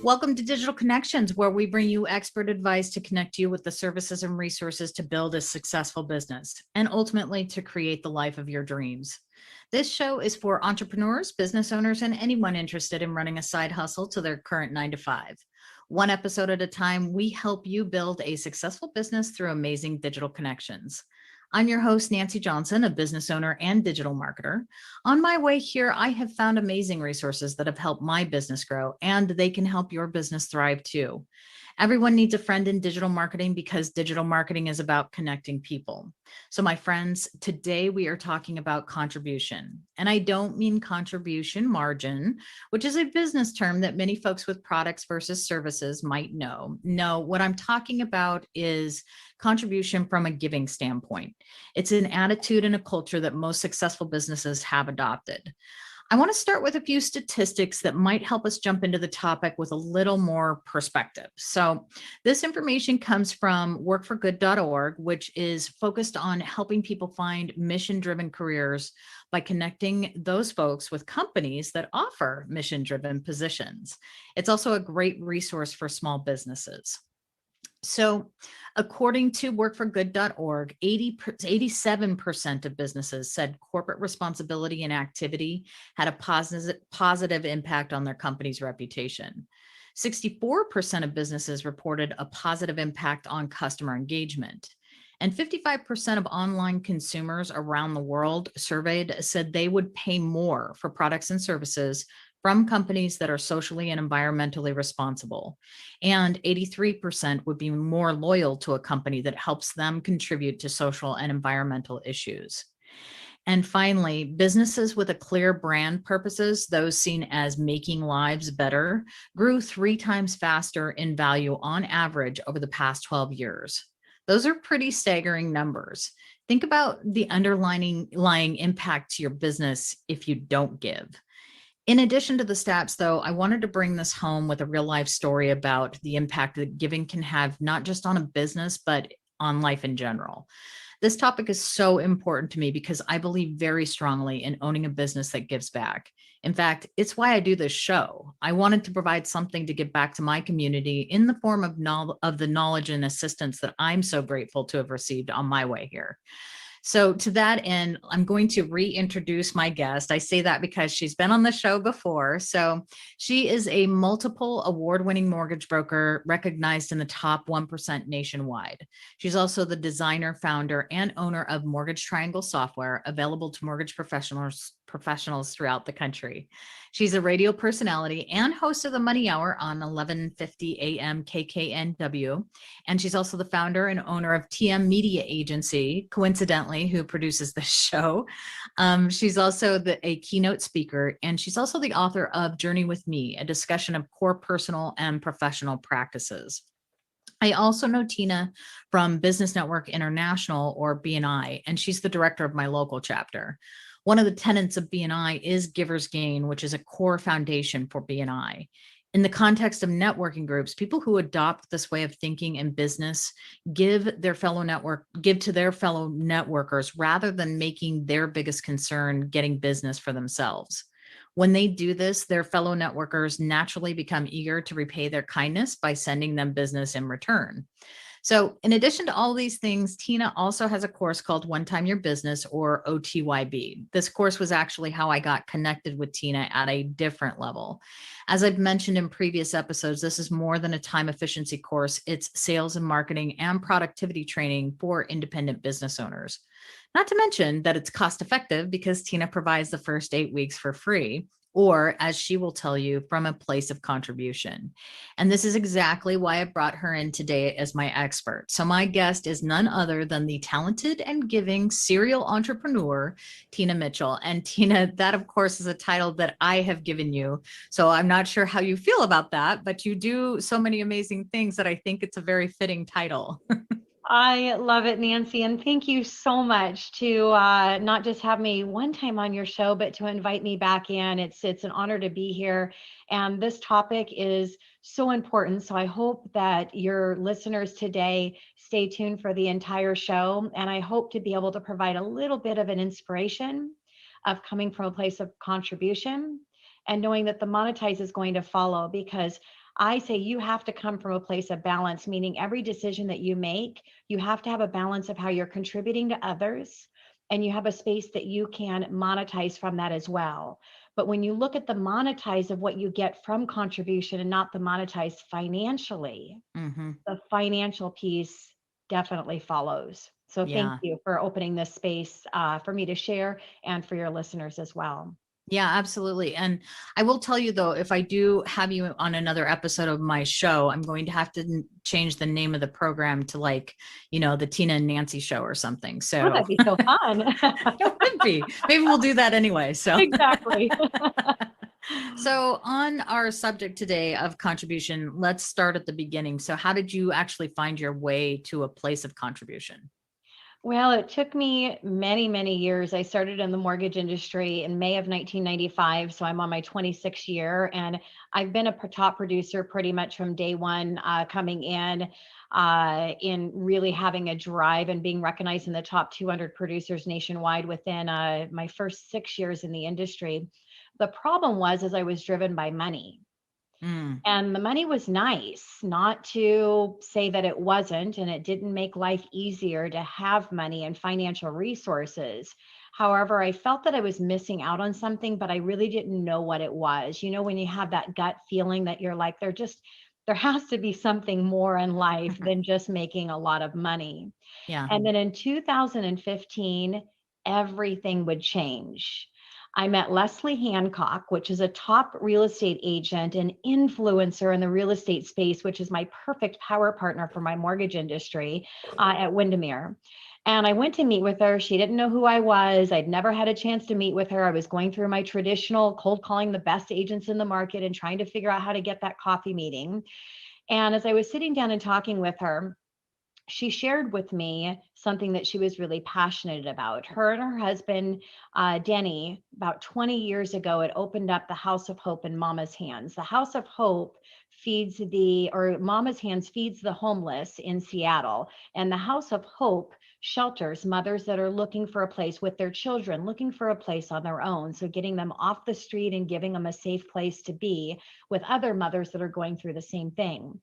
Welcome to Digital Connections, where we bring you expert advice to connect you with the services and resources to build a successful business and ultimately to create the life of your dreams. This show is for entrepreneurs, business owners, and anyone interested in running a side hustle to their current 9 to 5. One episode at a time, we help you build a successful business through amazing digital connections. I'm your host, Nancy Johnson, a business owner and digital marketer. On my way here, I have found amazing resources that have helped my business grow, and they can help your business thrive too. Everyone needs a friend in digital marketing because digital marketing is about connecting people. So, my friends, today we are talking about contribution. And I don't mean contribution margin, which is a business term that many folks with products versus services might know. No, what I'm talking about is contribution from a giving standpoint. It's an attitude and a culture that most successful businesses have adopted. I want to start with a few statistics that might help us jump into the topic with a little more perspective. So, this information comes from workforgood.org, which is focused on helping people find mission driven careers by connecting those folks with companies that offer mission driven positions. It's also a great resource for small businesses. So, according to workforgood.org, 87% of businesses said corporate responsibility and activity had a positive impact on their company's reputation. 64% of businesses reported a positive impact on customer engagement. And 55% of online consumers around the world surveyed said they would pay more for products and services from companies that are socially and environmentally responsible. And 83% would be more loyal to a company that helps them contribute to social and environmental issues. And finally, businesses with a clear brand purposes, those seen as making lives better, grew 3 times faster in value on average over the past 12 years. Those are pretty staggering numbers. Think about the underlying impact to your business if you don't give. In addition to the stats, though, I wanted to bring this home with a real life story about the impact that giving can have not just on a business, but on life in general. This topic is so important to me because I believe very strongly in owning a business that gives back. In fact, it's why I do this show. I wanted to provide something to give back to my community in the form of the knowledge and assistance that I'm so grateful to have received on my way here. So, to that end, I'm going to reintroduce my guest. I say that because she's been on the show before. So, she is a multiple award winning mortgage broker recognized in the top 1% nationwide. She's also the designer, founder, and owner of Mortgage Triangle software, available to mortgage professionals throughout the country. She's a radio personality and host of the Money Hour on 1150 AM KKNW. And she's also the founder and owner of TM Media Agency, coincidentally, who produces the show. She's also a keynote speaker, and she's also the author of Journey with Me, a discussion of core personal and professional practices. I also know Tina from Business Network International, or BNI, and she's the director of my local chapter. One of the tenets of BNI is Giver's Gain, which is a core foundation for BNI. In the context of networking groups, people who adopt this way of thinking in business give to their fellow networkers rather than making their biggest concern getting business for themselves. When they do this, their fellow networkers naturally become eager to repay their kindness by sending them business in return. So, in addition to all these things, Tina also has a course called One Time Your Business, or OTYB. This course was actually how I got connected with Tina at a different level. As I've mentioned in previous episodes, this is more than a time efficiency course. It's sales and marketing and productivity training for independent business owners. Not to mention that it's cost effective because Tina provides the first 8 weeks for free, or as she will tell you, from a place of contribution. And this is exactly why I brought her in today as my expert. So my guest is none other than the talented and giving serial entrepreneur, Tina Mitchell. And Tina, that of course is a title that I have given you. So I'm not sure how you feel about that, but you do so many amazing things that I think it's a very fitting title. I love it, Nancy, and thank you so much to not just have me one time on your show, but to invite me back in. It's an honor to be here, and this topic is so important. So I hope that your listeners today stay tuned for the entire show, and I hope to be able to provide a little bit of an inspiration of coming from a place of contribution and knowing that the monetize is going to follow, because I say you have to come from a place of balance, meaning every decision that you make, you have to have a balance of how you're contributing to others, and you have a space that you can monetize from that as well. But when you look at the monetize of what you get from contribution and not the monetize financially, Mm-hmm. the financial piece definitely follows. So thank Yeah. you for opening this space for me to share and for your listeners as well. Yeah, absolutely. And I will tell you though, if I do have you on another episode of my show, I'm going to have to change the name of the program to like, the Tina and Nancy show or something. Oh, So that'd be so fun. it would be. Maybe we'll do that anyway. So Exactly. so on our subject today of contribution, let's start at the beginning. So how did you actually find your way to a place of contribution? Well, it took me many, many years. I started in the mortgage industry in May of 1995. So I'm on my 26th year, and I've been a top producer pretty much from day one, coming in really having a drive and being recognized in the top 200 producers nationwide within my first 6 years in the industry. The problem was, as I was driven by money. Mm, And the money was nice, not to say that it wasn't, and it didn't make life easier to have money and financial resources. However, I felt that I was missing out on something, but I really didn't know what it was. You know, when you have that gut feeling that you're like, there has to be something more in life than just making a lot of money. yeah. And then in 2015, everything would change. I met Leslie Hancock, which is a top real estate agent and influencer in the real estate space, which is my perfect power partner for my mortgage industry at Windermere. And I went to meet with her. She didn't know who I was. I'd never had a chance to meet with her. I was going through my traditional cold calling the best agents in the market and trying to figure out how to get that coffee meeting. And as I was sitting down and talking with her, she shared with me something that she was really passionate about. Her and her husband, Denny, about 20 years ago, had opened up the House of Hope in Mama's Hands. The House of Hope Mama's Hands feeds the homeless in Seattle. And the House of Hope shelters mothers that are looking for a place with their children, looking for a place on their own. So getting them off the street and giving them a safe place to be with other mothers that are going through the same thing.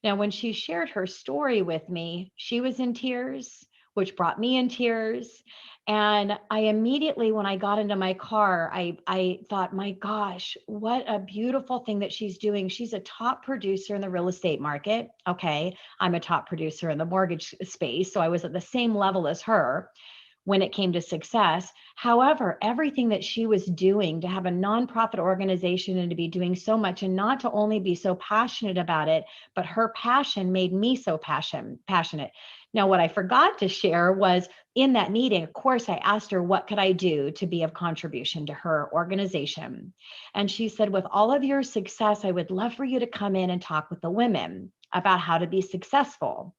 Now, when she shared her story with me, she was in tears, which brought me in tears. And I immediately, when I got into my car, I thought, my gosh, what a beautiful thing that she's doing. She's a top producer in the real estate market. Okay, I'm a top producer in the mortgage space. So I was at the same level as her when it came to success. However, everything that she was doing to have a nonprofit organization and to be doing so much and not to only be so passionate about it, but her passion made me so passionate. Now, what I forgot to share was in that meeting, of course, I asked her, what could I do to be of contribution to her organization? And she said, with all of your success, I would love for you to come in and talk with the women about how to be successful.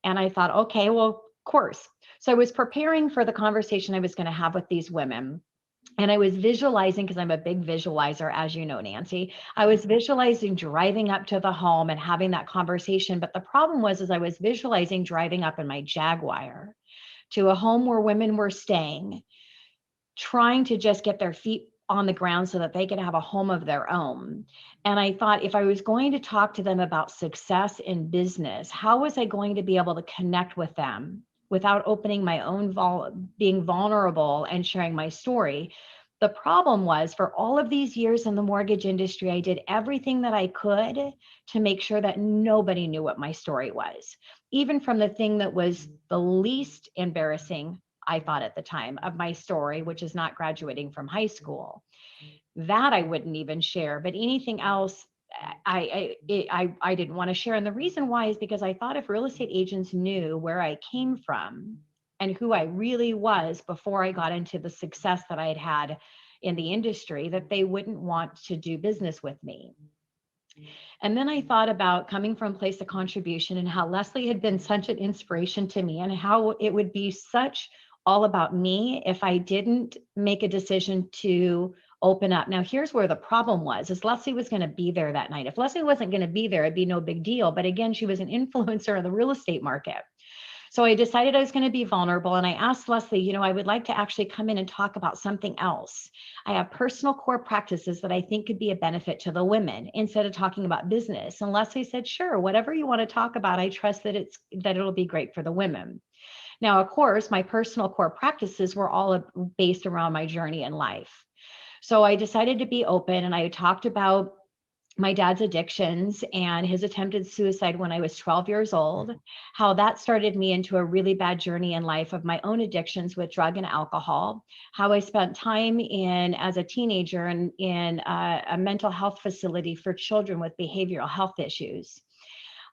And I thought, okay, well, of course. So I was preparing for the conversation I was going to have with these women. And I was visualizing, because I'm a big visualizer, as you know, Nancy. I was visualizing driving up to the home and having that conversation. But the problem was, as I was visualizing driving up in my Jaguar to a home where women were staying, trying to just get their feet on the ground so that they could have a home of their own. And I thought, if I was going to talk to them about success in business, how was I going to be able to connect with them without opening my own being vulnerable and sharing my story? The problem was, for all of these years in the mortgage industry, I did everything that I could to make sure that nobody knew what my story was, even from the thing that was the least embarrassing, I thought at the time, of my story, which is not graduating from high school. That I wouldn't even share, but anything else, I didn't want to share. And the reason why is because I thought if real estate agents knew where I came from and who I really was before I got into the success that I had had in the industry, that they wouldn't want to do business with me. And then I thought about coming from a place of contribution and how Leslie had been such an inspiration to me, and how it would be such all about me if I didn't make a decision to open up. Now, here's where the problem was, is Leslie was going to be there that night. If Leslie wasn't going to be there, it'd be no big deal. But again, she was an influencer in the real estate market. So I decided I was going to be vulnerable. And I asked Leslie, I would like to actually come in and talk about something else. I have personal core practices that I think could be a benefit to the women instead of talking about business. And Leslie said, sure, whatever you want to talk about, I trust that it'll be great for the women. Now, of course, my personal core practices were all based around my journey in life. So I decided to be open, and I talked about my dad's addictions and his attempted suicide when I was 12 years old, how that started me into a really bad journey in life of my own addictions with drug and alcohol, how I spent time as a teenager in a mental health facility for children with behavioral health issues.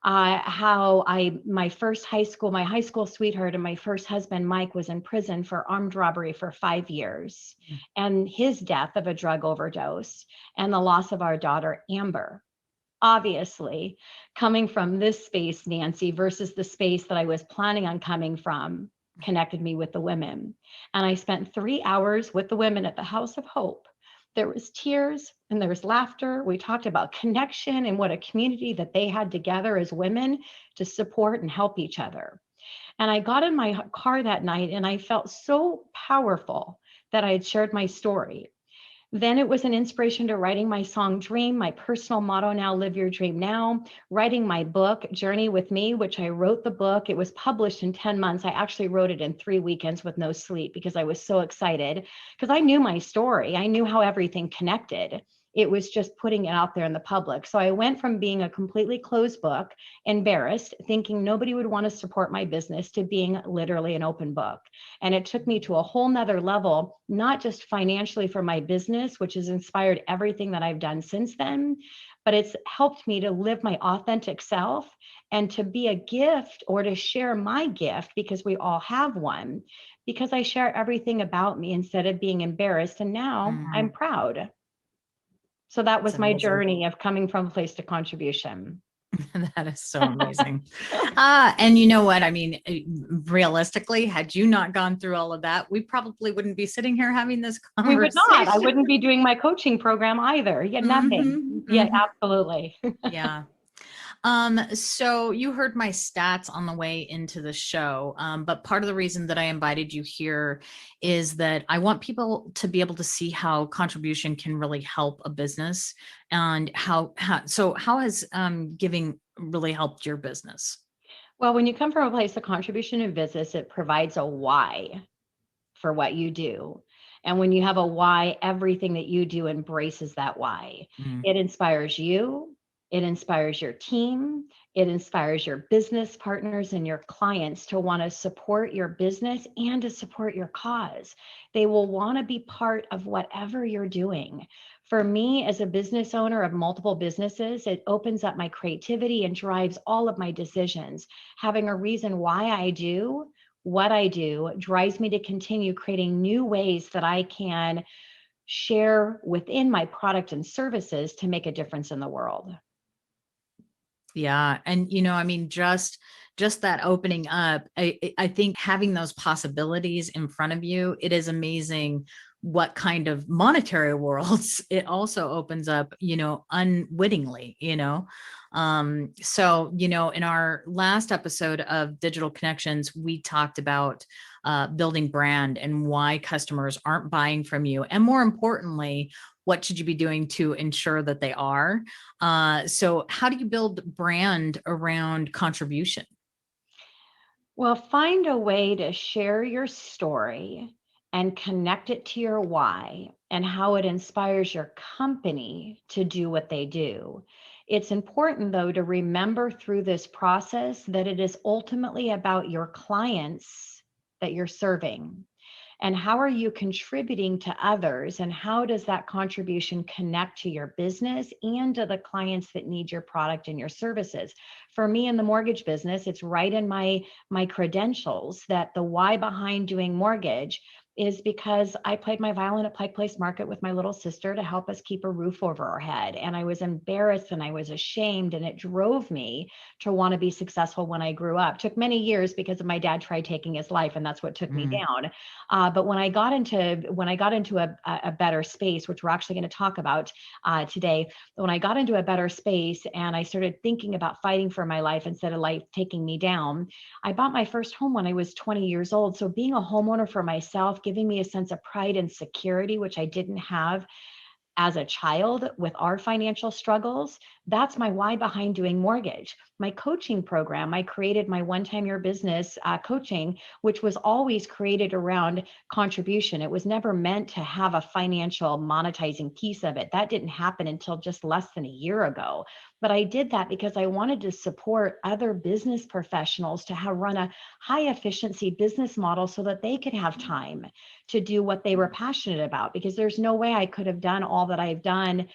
How my high school sweetheart and my first husband, Mike, was in prison for armed robbery for 5 years, and his death of a drug overdose, and the loss of our daughter, Amber. Obviously, coming from this space, Nancy, versus the space that I was planning on coming from, connected me with the women. And I spent 3 hours with the women at the House of Hope. There was tears and there was laughter. We talked about connection and what a community that they had together as women to support and help each other. And I got in my car that night and I felt so powerful that I had shared my story. Then it was an inspiration to writing my song Dream, my personal motto now, Live Your Dream Now, writing my book, Journey with Me, which I wrote the book. It was published in 10 months. I actually wrote it in 3 weekends with no sleep because I was so excited because I knew my story. I knew how everything connected. It was just putting it out there in the public. So I went from being a completely closed book, embarrassed, thinking nobody would want to support my business, to being literally an open book. And it took me to a whole nother level, not just financially for my business, which has inspired everything that I've done since then, but it's helped me to live my authentic self and to be a gift, or to share my gift, because we all have one, because I share everything about me instead of being embarrassed. And now I'm proud. So that was my journey of coming from place to contribution. That is so amazing. And you know what? I mean, realistically, had you not gone through all of that, we probably wouldn't be sitting here having this conversation. We would not. I wouldn't be doing my coaching program either. Yeah, nothing. Yeah, absolutely. Yeah. So you heard my stats on the way into the show, but part of the reason that I invited you here is that I want people to be able to see how contribution can really help a business, and how has giving really helped your business? Well, when you come from a place of contribution and business, it provides a why for what you do. And when you have a why, everything that you do embraces that why. It inspires you. It inspires your team. It inspires your business partners and your clients to want to support your business and to support your cause. They will want to be part of whatever you're doing. For me, as a business owner of multiple businesses, it opens up my creativity and drives all of my decisions. Having a reason why I do what I do drives me to continue creating new ways that I can share within my product and services to make a difference in the world. Yeah. And, I mean, just that opening up, I think having those possibilities in front of you, it is amazing what kind of monetary worlds it also opens up, unwittingly, so, in our last episode of Digital Connections, we talked about building brand and why customers aren't buying from you. And more importantly, what should you be doing to ensure that they are? So how do you build brand around contribution? Well, find a way to share your story and connect it to your why and how it inspires your company to do what they do. It's important, though, to remember through this process that it is ultimately about your clients that you're serving. And how are you contributing to others? And how does that contribution connect to your business and to the clients that need your product and your services? For me in the mortgage business, it's right in my credentials that the why behind doing mortgage is because I played my violin at Pike Place Market with my little sister to help us keep a roof over our head. And I was embarrassed and I was ashamed, and it drove me to want to be successful when I grew up. Took many years because of my dad tried taking his life, and that's what took me down. But when I got into a better space, which we're actually going to talk about today, when I got into a better space and I started thinking about fighting for my life instead of life taking me down, I bought my first home when I was 20 years old. So being a homeowner for myself, giving me a sense of pride and security, which I didn't have as a child with our financial struggles, that's my why behind doing mortgage. My coaching program, I created my One Time Your Business coaching, which was always created around contribution. It was never meant to have a financial monetizing piece of it. That didn't happen until just less than a year ago. But I did that because I wanted to support other business professionals to have run a high efficiency business model so that they could have time to do what they were passionate about, because there's no way I could have done all that I've done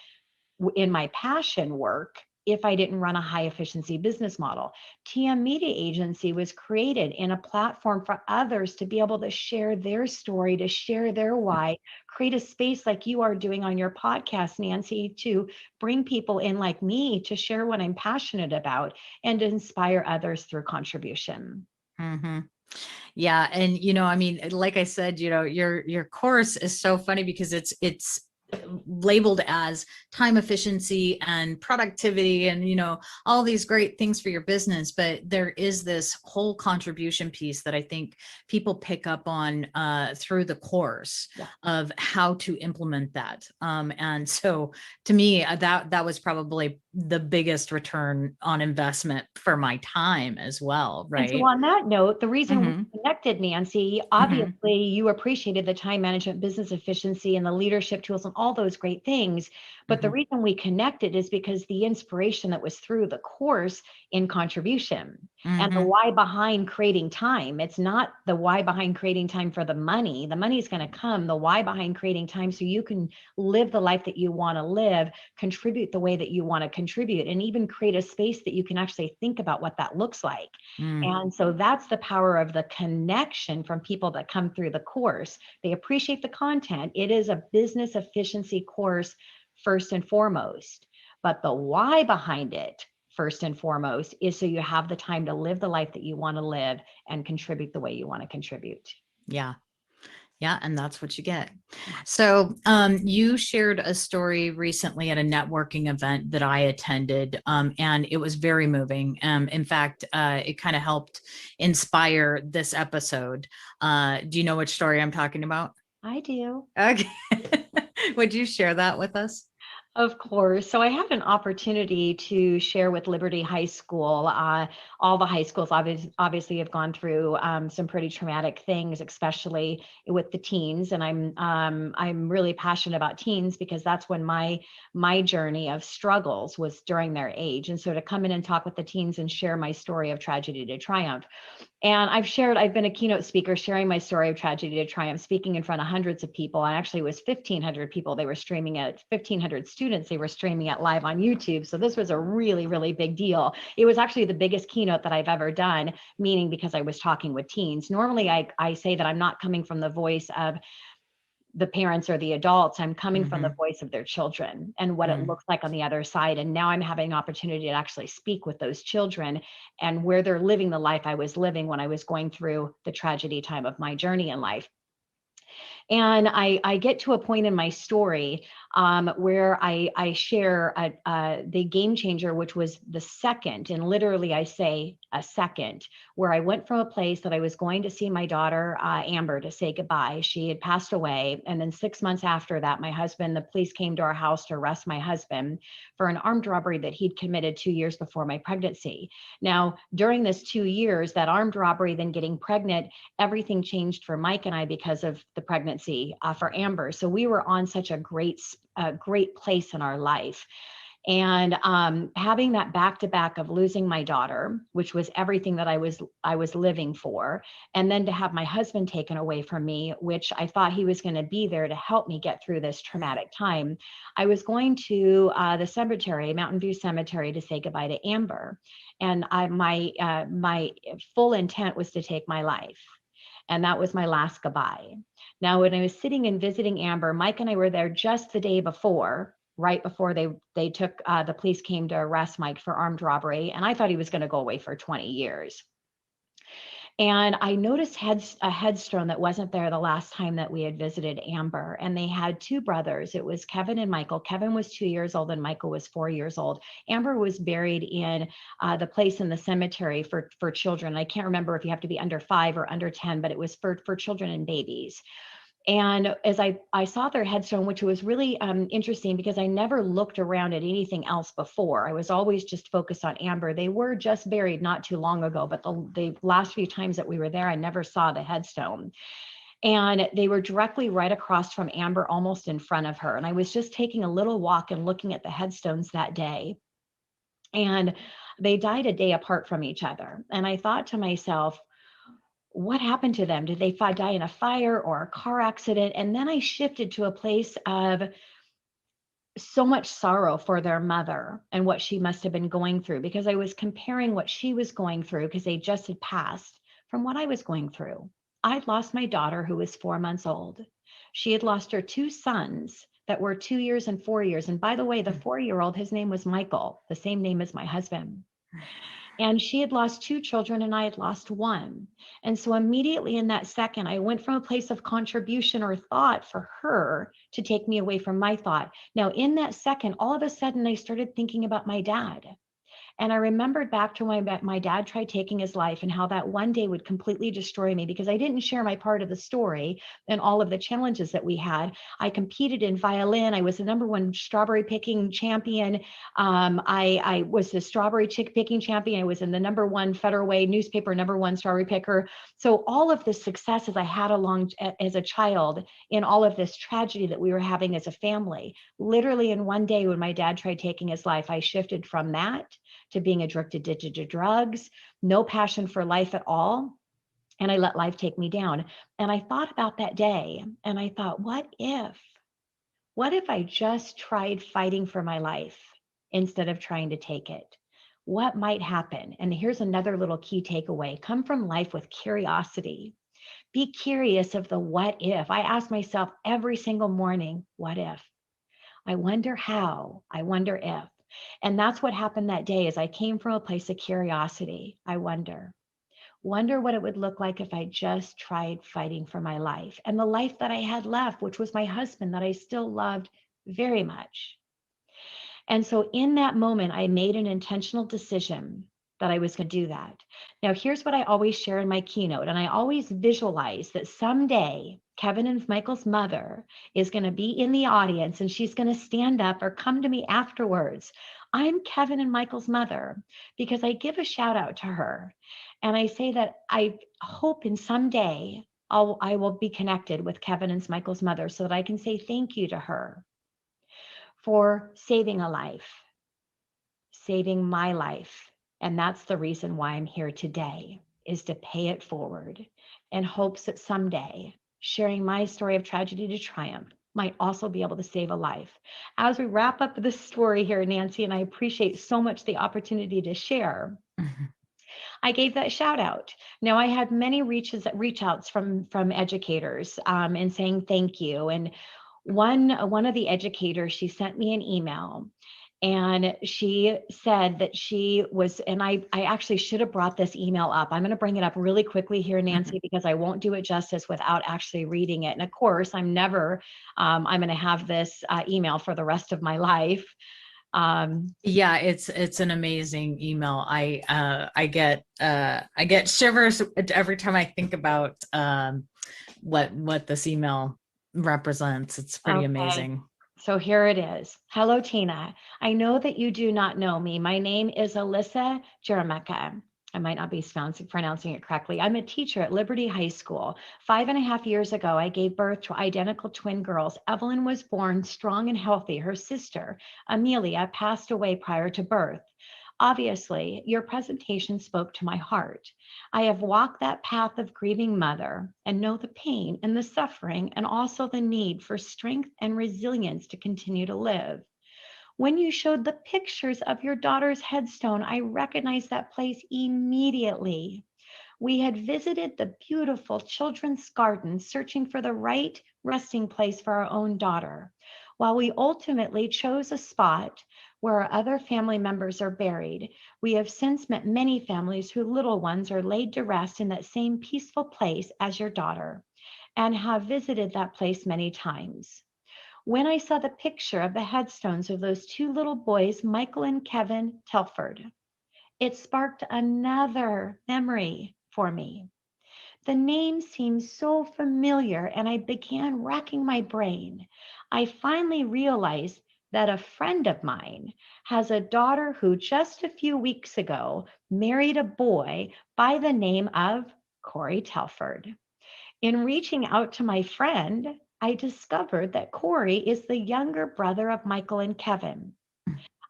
in my passion work if I didn't run a high efficiency business model. TM Media Agency was created in a platform for others to be able to share their story, to share their why, create a space like you are doing on your podcast, Nancy, to bring people in like me to share what I'm passionate about and to inspire others through contribution. Mm-hmm. Yeah. And, I mean, like I said, your course is so funny because it's labeled as time efficiency and productivity and, all these great things for your business. But there is this whole contribution piece that I think people pick up on through the course of how to implement that. And so to me, that was probably the biggest return on investment for my time as well. And so Right. on that note, the reason we Mm-hmm. connected, Nancy, Mm-hmm. obviously you appreciated the time management, business efficiency, and the leadership tools and all those great things. But the Mm-hmm. reason we connected is because the inspiration that was through the course in contribution and the Mm-hmm. why behind creating time. It's not the why behind creating time for the money. The money is going to come. The why behind creating time so you can live the life that you want to live, contribute the way that you want to contribute, and even create a space that you can actually think about what that looks like. And so that's the power of the connection from people that come through the course. They appreciate the content. It is a business efficiency course first and foremost, but the why behind it first and foremost is so you have the time to live the life that you want to live and contribute the way you want to contribute. Yeah. Yeah. And that's what you get. So you shared a story recently at a networking event that I attended, and it was very moving. In fact, it kind of helped inspire this episode. Do you know which story I'm talking about? I do. Okay. Would you share that with us? Of course. So I had an opportunity to share with Liberty High School. All the high schools obviously have gone through some pretty traumatic things, especially with the teens. And I'm really passionate about teens because that's when my journey of struggles was during their age. And so to come in and talk with the teens and share my story of tragedy to triumph. And I've been a keynote speaker sharing my story of tragedy to triumph, speaking in front of hundreds of people. And actually it was 1,500 people they were streaming at, 1,500 students they were streaming at live on YouTube. So this was a really, really big deal. It was actually the biggest keynote that I've ever done, meaning because I was talking with teens. Normally I say that I'm not coming from the voice of the parents or the adults. I'm coming from the voice of their children and what it looks like on the other side. And now I'm having an opportunity to actually speak with those children and where they're living the life I was living when I was going through the tragedy time of my journey in life. And I get to a point in my story where I share the game changer, which was the second, and literally I say a second, where I went from a place that I was going to see my daughter, Amber, to say goodbye. She had passed away. And then 6 months after that, the police came to our house to arrest my husband for an armed robbery that he'd committed 2 years before my pregnancy. Now, during this 2 years, that armed robbery, then getting pregnant, everything changed for Mike and I because of the pregnancy for Amber. So we were on such a great place in our life. And having that back-to-back of losing my daughter, which was everything that I was living for, and then to have my husband taken away from me, which I thought he was going to be there to help me get through this traumatic time. I was going to the cemetery, Mountain View Cemetery, to say goodbye to Amber, and my full intent was to take my life. And that was my last goodbye. Now, when I was sitting and visiting Amber, Mike and I were there just the day before, right before they took, the police came to arrest Mike for armed robbery. And I thought he was going to go away for 20 years. And I noticed a headstone that wasn't there the last time that we had visited Amber. And they had two brothers. It was Kevin and Michael. Kevin was 2 years old and Michael was 4 years old. Amber was buried in the place in the cemetery for children. I can't remember if you have to be under 5 or under 10, but it was for children and babies. And as I saw their headstone, which was really interesting because I never looked around at anything else before. I was always just focused on Amber. They were just buried not too long ago, but the last few times that we were there, I never saw the headstone. And they were directly right across from Amber, almost in front of her. And I was just taking a little walk and looking at the headstones that day. And they died a day apart from each other. And I thought to myself, what happened to them? Did they die in a fire or a car accident? And then I shifted to a place of so much sorrow for their mother and what she must have been going through, because I was comparing what she was going through, because they just had passed, from what I was going through. I'd lost my daughter, who was 4 months old. She had lost her two sons that were 2 years and 4 years. And by the way, the 4-year-old, his name was Michael, the same name as my husband. And she had lost two children and I had lost one. And so immediately in that second, I went from a place of contribution or thought for her to take me away from my thought. Now, in that second, all of a sudden, I started thinking about my dad. And I remembered back to when my dad tried taking his life and how that one day would completely destroy me because I didn't share my part of the story and all of the challenges that we had. I competed in violin. I was the #1 strawberry picking champion. I was the strawberry chick picking champion. I was in the #1 Federal Way newspaper #1 strawberry picker. So all of the successes I had along as a child in all of this tragedy that we were having as a family, literally in one day when my dad tried taking his life, I shifted from that to being addicted to drugs, no passion for life at all. And I let life take me down. And I thought about that day and I thought, what if I just tried fighting for my life instead of trying to take it? What might happen? And here's another little key takeaway. Come from life with curiosity. Be curious of the what if. I ask myself every single morning, what if? I wonder how, I wonder if. And that's what happened that day. Is I came from a place of curiosity. I wonder what it would look like if I just tried fighting for my life and the life that I had left, which was my husband that I still loved very much. And so in that moment, I made an intentional decision that I was going to do that. Now, here's what I always share in my keynote. And I always visualize that someday Kevin and Michael's mother is going to be in the audience and she's going to stand up or come to me afterwards. I'm Kevin and Michael's mother because I give a shout out to her. And I say that I hope in someday I will be connected with Kevin and Michael's mother so that I can say thank you to her for saving a life, saving my life. And that's the reason why I'm here today, is to pay it forward in hopes that someday sharing my story of tragedy to triumph might also be able to save a life. As we wrap up this story here, Nancy, and I appreciate so much the opportunity to share, I gave that shout out. Now, I had many reach outs from educators and saying thank you. And one of the educators, she sent me an email and she said that she was, and I actually should have brought this email up. I'm going to bring it up really quickly here, Nancy, because I won't do it justice without actually reading it. And of course, I'm going to have this email for the rest of my life. Yeah, it's an amazing email. I get shivers every time I think about what this email represents. It's pretty amazing. So here it is. Hello, Tina. I know that you do not know me. My name is Alyssa Jeremica. I might not be pronouncing it correctly. I'm a teacher at Liberty High School. 5.5 years ago, I gave birth to identical twin girls. Evelyn was born strong and healthy. Her sister, Amelia, passed away prior to birth. Obviously, your presentation spoke to my heart. I have walked that path of grieving mother and know the pain and the suffering and also the need for strength and resilience to continue to live. When you showed the pictures of your daughter's headstone, I recognized that place immediately. We had visited the beautiful children's garden, searching for the right resting place for our own daughter. While we ultimately chose a spot where our other family members are buried, we have since met many families whose little ones are laid to rest in that same peaceful place as your daughter, and have visited that place many times. When I saw the picture of the headstones of those two little boys, Michael and Kevin Telford, it sparked another memory for me. The name seemed so familiar, and I began racking my brain. I finally realized that a friend of mine has a daughter who just a few weeks ago married a boy by the name of Corey Telford. In reaching out to my friend, I discovered that Corey is the younger brother of Michael and Kevin.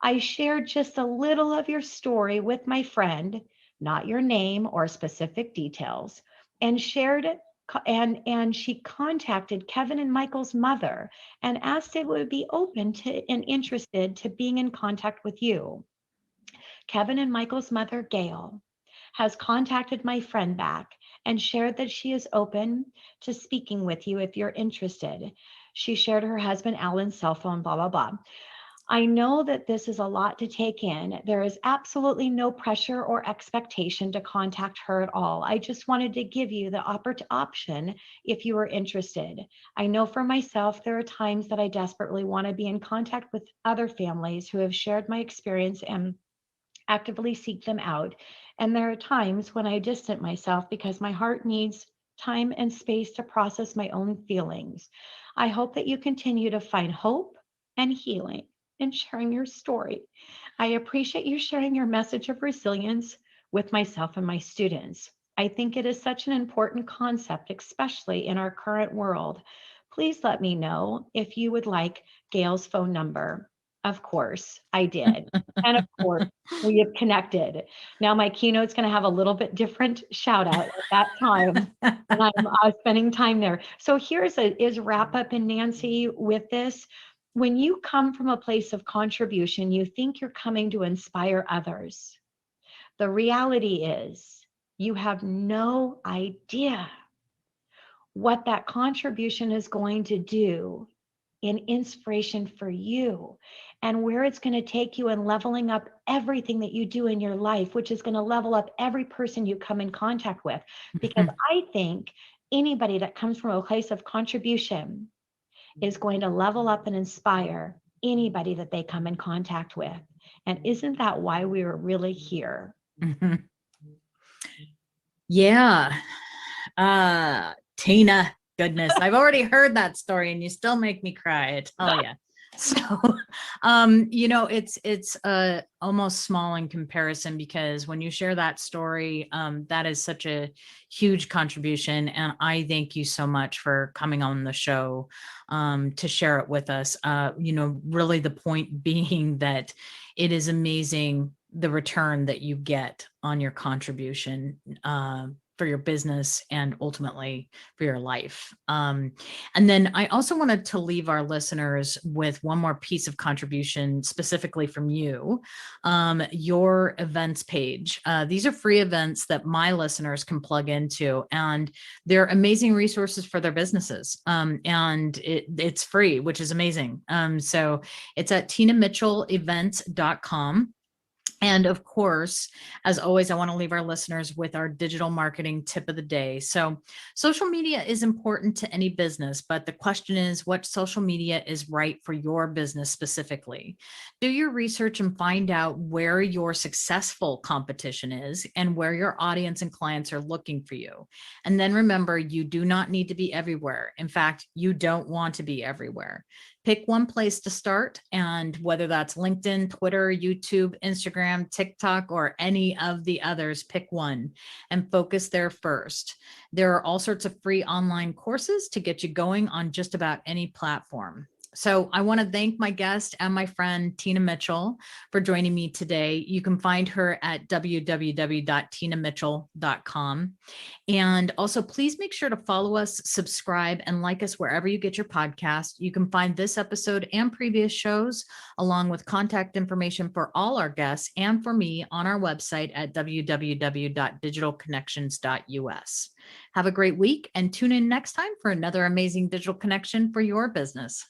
I shared just a little of your story with my friend, not your name or specific details, and shared it. And she contacted Kevin and Michael's mother and asked if it would be open to and interested to being in contact with you. Kevin and Michael's mother, Gail, has contacted my friend back and shared that she is open to speaking with you if you're interested. She shared her husband Alan's cell phone, blah, blah, blah. I know that this is a lot to take in. There is absolutely no pressure or expectation to contact her at all. I just wanted to give you the option if you are interested. I know for myself, there are times that I desperately want to be in contact with other families who have shared my experience and actively seek them out. And there are times when I distance myself because my heart needs time and space to process my own feelings. I hope that you continue to find hope and healing in sharing your story. I appreciate you sharing your message of resilience with myself and my students. I think it is such an important concept, especially in our current world. Please let me know if you would like Gail's phone number. Of course, I did. And of course, we have connected. Now my keynote's going to have a little bit different shout out at that time. And I'm spending time there. So here's is wrap up in Nancy with this. When you come from a place of contribution, you think you're coming to inspire others. The reality is you have no idea what that contribution is going to do in inspiration for you and where it's going to take you in leveling up everything that you do in your life, which is going to level up every person you come in contact with. Because I think anybody that comes from a place of contribution is going to level up and inspire anybody that they come in contact with. And isn't that why we were really here? Yeah. Tina, goodness, I've already heard that story and you still make me cry, I tell you. So, it's almost small in comparison, because when you share that story, that is such a huge contribution. And I thank you so much for coming on the show to share it with us. Really the point being that it is amazing the return that you get on your contribution for your business and ultimately for your life. And then I also wanted to leave our listeners with one more piece of contribution specifically from you, your events page. These are free events that my listeners can plug into, and they're amazing resources for their businesses. And it's free, which is amazing. So it's at tinamitchellevents.com. And of course, as always, I want to leave our listeners with our digital marketing tip of the day. So social media is important to any business, but the question is, what social media is right for your business specifically? Do your research and find out where your successful competition is and where your audience and clients are looking for you. And then remember, you do not need to be everywhere. In fact, you don't want to be everywhere. Pick one place to start, and whether that's LinkedIn, Twitter, YouTube, Instagram, TikTok, or any of the others, pick one and focus there first. There are all sorts of free online courses to get you going on just about any platform. So I want to thank my guest and my friend Tina Mitchell for joining me today. You can find her at www.tinamitchell.com. And also, please make sure to follow us, subscribe, and like us wherever you get your podcast. You can find this episode and previous shows, along with contact information for all our guests and for me on our website at www.digitalconnections.us. Have a great week and tune in next time for another amazing digital connection for your business.